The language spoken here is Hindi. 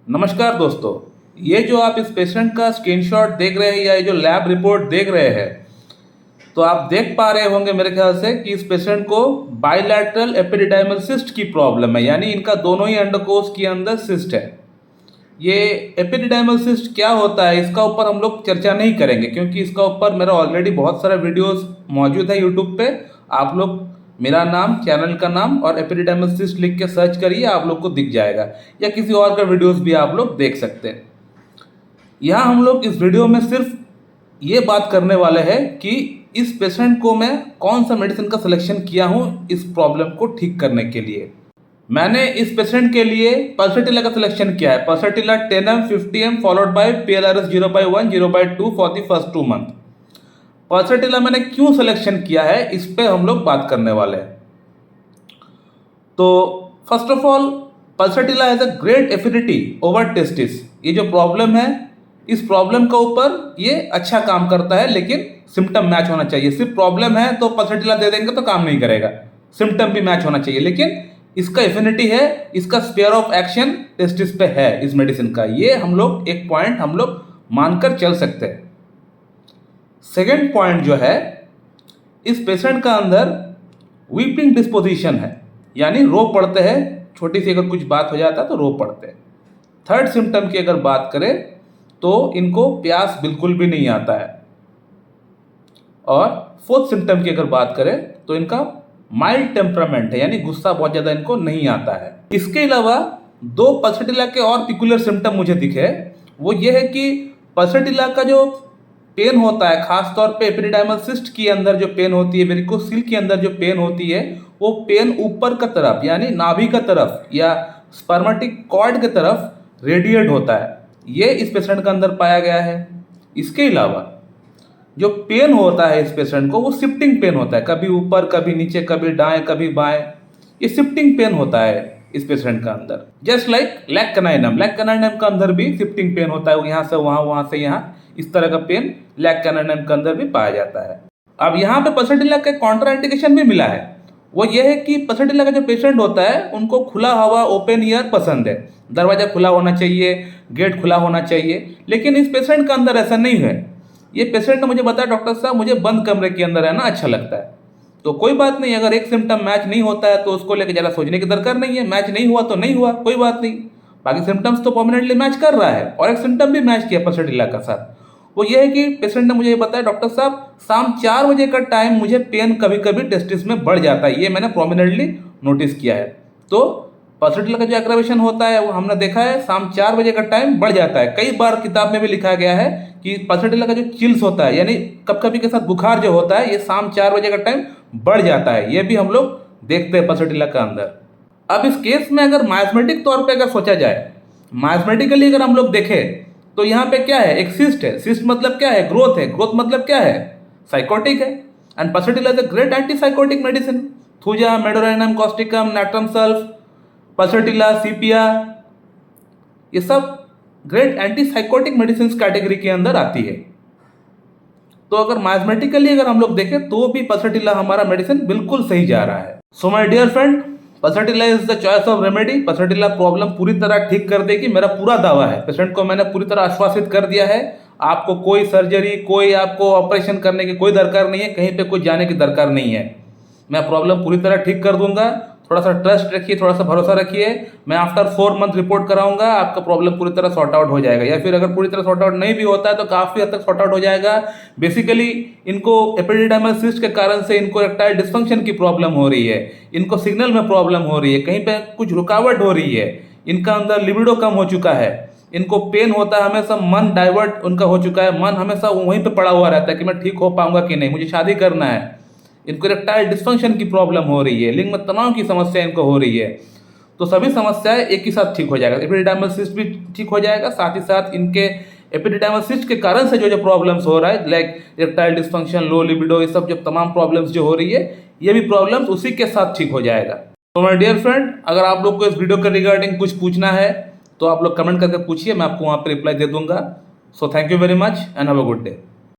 नमस्कार दोस्तों, ये जो आप इस पेशेंट का स्क्रीनशॉट देख रहे हैं या ये जो लैब रिपोर्ट देख रहे हैं, तो आप देख पा रहे होंगे मेरे ख्याल से कि इस पेशेंट को बाइलैटरल एपिडिडाइमल सिस्ट की प्रॉब्लम है, यानी इनका दोनों ही अंडकोश के अंदर सिस्ट है। ये एपिडिडाइमल सिस्ट क्या होता है इसका ऊपर हम लोग चर्चा नहीं करेंगे, क्योंकि इसका ऊपर मेरा ऑलरेडी बहुत सारा वीडियोस मौजूद है यूट्यूब पे। आप लोग मेरा नाम, चैनल का नाम और एपिडिडाइमल सिस्ट लिख के सर्च करिए, आप लोग को दिख जाएगा, या किसी और का वीडियोस भी आप लोग देख सकते हैं। यहाँ हम लोग इस वीडियो में सिर्फ ये बात करने वाले हैं कि इस पेशेंट को मैं कौन सा मेडिसिन का सिलेक्शन किया हूँ इस प्रॉब्लम को ठीक करने के लिए। मैंने इस पेशेंट के लिए पल्सटिला का सिलेक्शन किया है। Pulsatilla 10 mg 50 mg followed by PLRS 0/1 0/2 for the first 2 month. Pulsatilla मैंने क्यों सिलेक्शन किया है इस पे हम लोग बात करने वाले हैं। तो first of all, Pulsatilla has a great affinity over testis. ये जो प्रॉब्लम है, इस प्रॉब्लम का ऊपर ये अच्छा काम करता है, लेकिन सिम्टम मैच होना चाहिए। सिर्फ प्रॉब्लम है तो पल्सटिला दे देंगे तो काम नहीं करेगा, सिम्टम भी मैच होना चाहिए। लेकिन इसका एफिनिटी है, इसका स्पेयर ऑफ एक्शन टेस्टिस पे है इस मेडिसिन का, ये हम लोग एक पॉइंट हम लोग मानकर चल सकते हैं। सेकेंड पॉइंट जो है, इस पेशेंट का अंदर वीपिंग डिस्पोजिशन है, यानी रो पड़ते हैं, छोटी सी अगर कुछ बात हो जाता है तो रो पड़ते हैं। थर्ड सिम्टम की अगर बात करें तो इनको प्यास बिल्कुल भी नहीं आता है। और फोर्थ सिम्टम की अगर बात करें तो इनका माइल्ड टेम्परामेंट है, यानी गुस्सा बहुत ज़्यादा इनको नहीं आता है। इसके अलावा दो पल्सटिला के और पिकुलर सिम्टम मुझे दिखे, वो ये है कि पल्सटिला का जो पेन होता है, खासतौर पे एपिडिडाइमल सिस्ट के अंदर जो पेन होती है, वेरिकोसिल के अंदर जो पेन होती है, वो पेन ऊपर का तरफ यानी नाभि का तरफ या स्पर्मेटिक कॉर्ड की तरफ रेडिएट होता है। ये इस पेशेंट का अंदर पाया गया है। इसके अलावा जो पेन होता है इस पेशेंट को, वो शिफ्टिंग पेन होता है, कभी ऊपर कभी नीचे, कभी दाएं कभी बाएं, ये शिफ्टिंग पेन होता है इस पेशेंट का अंदर। Just like lac caninum, lac caninum का अंदर भी शिफ्टिंग पेन होता है, यहाँ से वहाँ, वहाँ से यहाँ, इस तरह का पेन लैक कैनाइनम के अंदर भी पाया जाता है। अब यहाँ पे पल्सटिला का कॉन्ट्रा इंडिकेशन भी मिला है, वो ये है कि पल्सटिला का जो पेशेंट होता है उनको खुला हवा, ओपन एयर पसंद है, दरवाजा खुला होना चाहिए, गेट खुला होना चाहिए। लेकिन इस पेशेंट का अंदर ऐसा नहीं है। ये पेशेंट ने मुझे बताया, डॉक्टर साहब मुझे बंद कमरे के अंदर रहना अच्छा लगता है। तो कोई बात नहीं, अगर एक सिम्टम मैच नहीं होता है तो उसको लेकर ज़्यादा सोचने की दरकार नहीं है। मैच नहीं हुआ तो नहीं हुआ, कोई बात नहीं। बाकी सिम्टम्स तो परमानेंटली मैच कर रहा है। और एक सिम्टम भी मैच किया पल्सटिला का साथ, वो ये है कि पेशेंट ने मुझे ये बताया, डॉक्टर साहब शाम 4 बजे का टाइम मुझे पेन कभी कभी टेस्टिस में बढ़ जाता है, ये मैंने प्रोमिनेंटली नोटिस किया है। तो पल्सटिला का जो एग्रावेशन होता है वो हमने देखा है, शाम 4 बजे का टाइम बढ़ जाता है। कई बार किताब में भी लिखा गया है कि पल्सटिला का जो चिल्स होता है, यानी कभी के साथ बुखार जो होता है, ये शाम 4 बजे का टाइम बढ़ जाता है। ये भी हम लोग देखते हैं पल्सटिला का अंदर। अब इस केस में अगर माइस्मेटिक तौर पे अगर सोचा जाए, माइस्मेटिकली अगर हम लोग देखें तो यहाँ पे क्या है, एक सिस्ट है। सिस्ट मतलब क्या है, ग्रोथ है। ग्रोथ मतलब क्या है, साइकोटिक है। And pulsatilla is a great anti psychotic medicine. Thuja, medorrhinum, causticum, natrum sulph, pulsatilla, sepia, ये सब great anti psychotic medicine category के अंदर आती है। तो अगर मैथमेटिकली अगर हम लोग देखें तो भी पल्सटिला हमारा मेडिसिन बिल्कुल सही जा रहा है। So my dear friend, pulsatilla is the choice of remedy. Pulsatilla problem पूरी तरह ठीक कर देगी, मेरा पूरा दावा है। पेशेंट को मैंने पूरी तरह आश्वासित कर दिया है, आपको कोई सर्जरी, कोई आपको ऑपरेशन करने की कोई दरकार नहीं है, कहीं पे कोई जाने की दरकार नहीं है। मैं प्रॉब्लम पूरी तरह ठीक कर दूंगा। थोड़ा सा ट्रस्ट रखिए, थोड़ा सा भरोसा रखिए। मैं आफ्टर 4 मंथ रिपोर्ट कराऊंगा, आपका प्रॉब्लम पूरी तरह सॉर्ट आउट हो जाएगा। या फिर अगर पूरी तरह सॉर्ट आउट नहीं भी होता है तो काफ़ी हद तक सॉर्ट आउट हो जाएगा। बेसिकली इनको एपिडिडाइमल सिस्ट के कारण से इनको इरेक्टाइल डिस्फंक्शन की प्रॉब्लम हो रही है, इनको सिग्नल में प्रॉब्लम हो रही है, कहीं पे कुछ रुकावट हो रही है, इनका अंदर लिबिडो कम हो चुका है, इनको पेन होता है हमेशा, मन डाइवर्ट उनका हो चुका है, मन हमेशा वहीं पे पड़ा हुआ रहता है कि मैं ठीक हो पाऊंगा कि नहीं, मुझे शादी करना है। इनको इरेक्टाइल डिस्फंक्शन की प्रॉब्लम हो रही है, लिंग में तनाव की समस्या इनको हो रही है। तो सभी समस्याएं एक ही साथ ठीक हो जाएगा। एपिडिडाइमल सिस्ट भी ठीक हो जाएगा, साथ ही साथ इनके एपिडिडाइमल सिस्ट के कारण से जो जो प्रॉब्लम्स हो रहा है, like erectile dysfunction, low libido, ये सब जो तमाम प्रॉब्लम्स जो हो रही है, ये भी प्रॉब्लम्स उसी के साथ ठीक हो जाएगा। तो माय डियर फ्रेंड, अगर आप लोग को इस वीडियो के रिगार्डिंग कुछ पूछना है तो आप लोग कमेंट करके पूछिए, मैं आपको वहाँ पर रिप्लाई दे दूंगा। So thank you very much and have a good day.